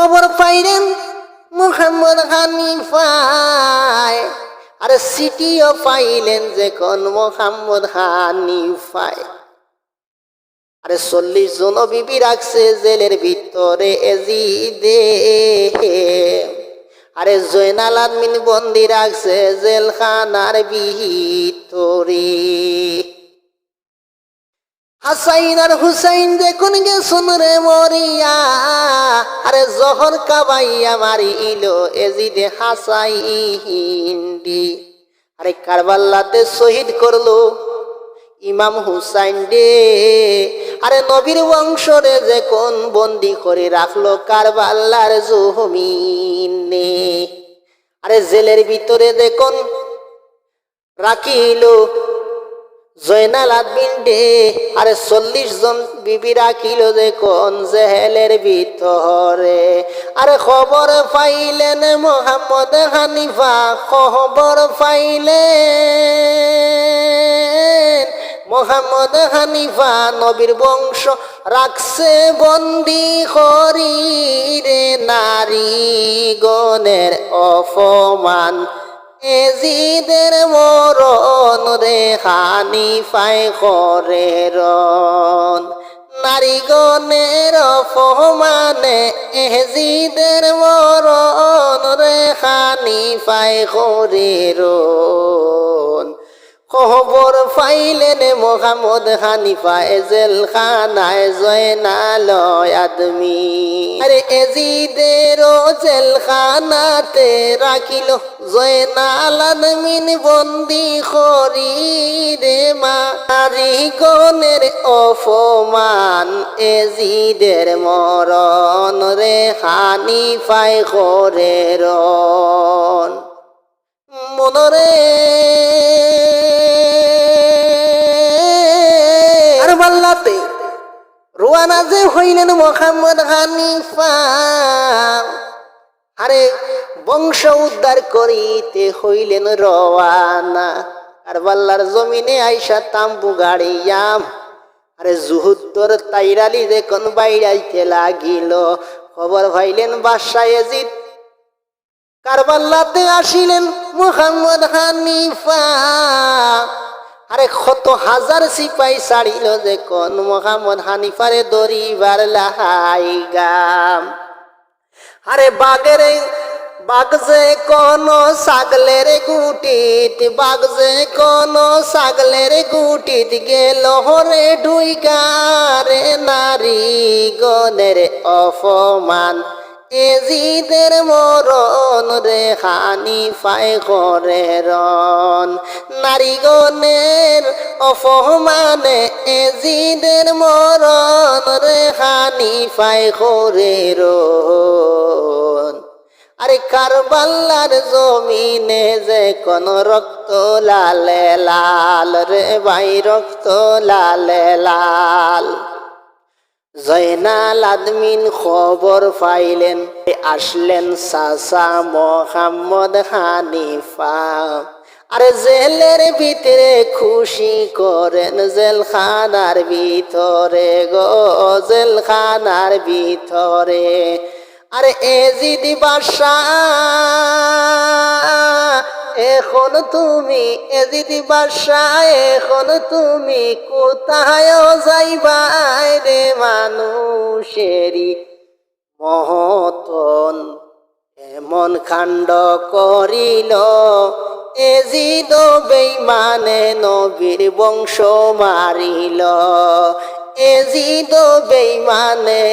খবর পাইলেন মুহাম্মদ হানিফায়, আর সিটিও পাইলেন যে কোন মুহাম্মদ হানিফায়। আরে 40 জন বিবি রাখছে জেলের ভিতরে এজিদে, আরে জয়নাল আদমিন বন্দি রাখছে জেলখানার ভিতরে। হাসাইন আর হুসাইন দেখুন গেছুন রে মরিয়া, আরে জহর কাবাইয়া মারিল এজিদে হাসাইন দি। আরে কারবালাতে শহীদ করলো ইমাম হুসাইন ডে। আরে নবীর বংশরে যে কোন বন্দি করে রাখলো কারবালার জমিনে। আরে জেলের ভিতরে দেখুন রাখিল জয়নাল আদমিন ডে। আরে 40 জন বিবি রাখিল যে কোন জেলের ভিতরে। আরে খবর পাইলেন মুহাম্মদ হানিফা, খবর পাইলেন মুহাম্মদ হানিফা নবীর বংশ রাখছে বন্দি করি রে। নারী গণের অপমান এজিদের মরণ রে হানিফায় করে রন। নারীগণের অপমানে এজিদের মরণ রে হানিফায় করে রন। খবর পাইলেন মুহাম্মদ হানিফা জেলখানায় জয়নাল আদমিন। আরে এজিদের জেলখানাতে রাখিল জয়নাল আদমিন বন্দি করি রে। নারীগণের অপমান এজিদের মরণ রে হানিফায় করে রন। মনরে কারবালাতে রওনা যে হইলেন মুহাম্মদ হানিফা, আরে বংশ উদ্ধার করিতে হইলেন রওয়ানা। কারবালার জমিনে আইসা তাম্বু গাড়িয়াম। আরে জুহুদ্দর তাইরালি দেখুন বাইরাইতে লাগিল। খবর পাইলেন বাদশা এজিদ কারবালাতে আসিলেন মুহাম্মদ হানিফা। আরে কত হাজার সিপাই ছাড়িল যে কোন মুহাম্মদ হানিফারে দরিবার লাহাইগাম। আরে বাঘ যে কোন ছাগলের গুটিত, বাঘ যে কোন ছাগলের গুটিত গেল হরে ডুইগারে। নারী গণের অপমান এজিদের মরণ রে হানিফায় করে রন। নারীগণের অপমানে এজিদের মরণ রে হানিফায় করে রন। আরে কারবালার জমিনে যে কোন রক্ত লালে লাল রে ভাই, রক্ত লালে লাল। জয়নাল আদমিন খবর পাইলেন, আসলেন চাচা মুহাম্মদ হানিফা। আরে জেলের ভিতরে খুশি করেন জেলখানার ভিতরে গো, জেলখানার ভিতরে। আরে এজিদ বাদশা এখন তুমি, এজিদ বাদশা এখন তুমি কোথায় যাইবাই রে। মানুষেরই মহতন এমন কাণ্ড করিল, এজিদ বেঈমানে নবীর বংশ মারিল। এজিদ বেঈমানে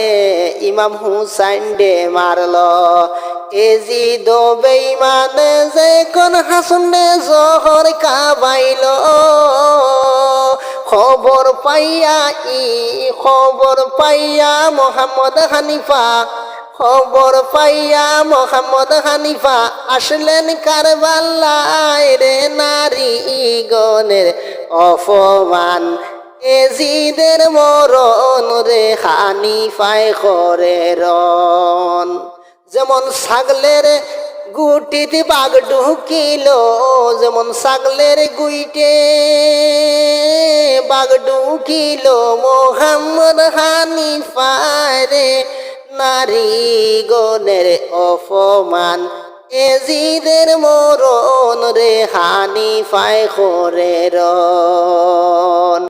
ইমাম হুসাইন ডে মারল। এজিদ বেঈমানে যে কোন হাসন ডে জহর কাবাইল। খবর পাইয়া মুহাম্মদ হানিফা, খবর পাইয়া মুহাম্মদ হানিফা আসলেন কারবালায় রে। নারী গণের অপমান এজিদের মরণ রে হানিফায় করে রন। যেমন ছাগলের গুটিতে বাঘ ঢুকিল, যেমন ছাগলের গুইটে বাঘ ঢুকিল মুহাম্মদ হানিফায় রে। নারী গণের অপমান এজিদের মরণ রে হানিফায় করে রন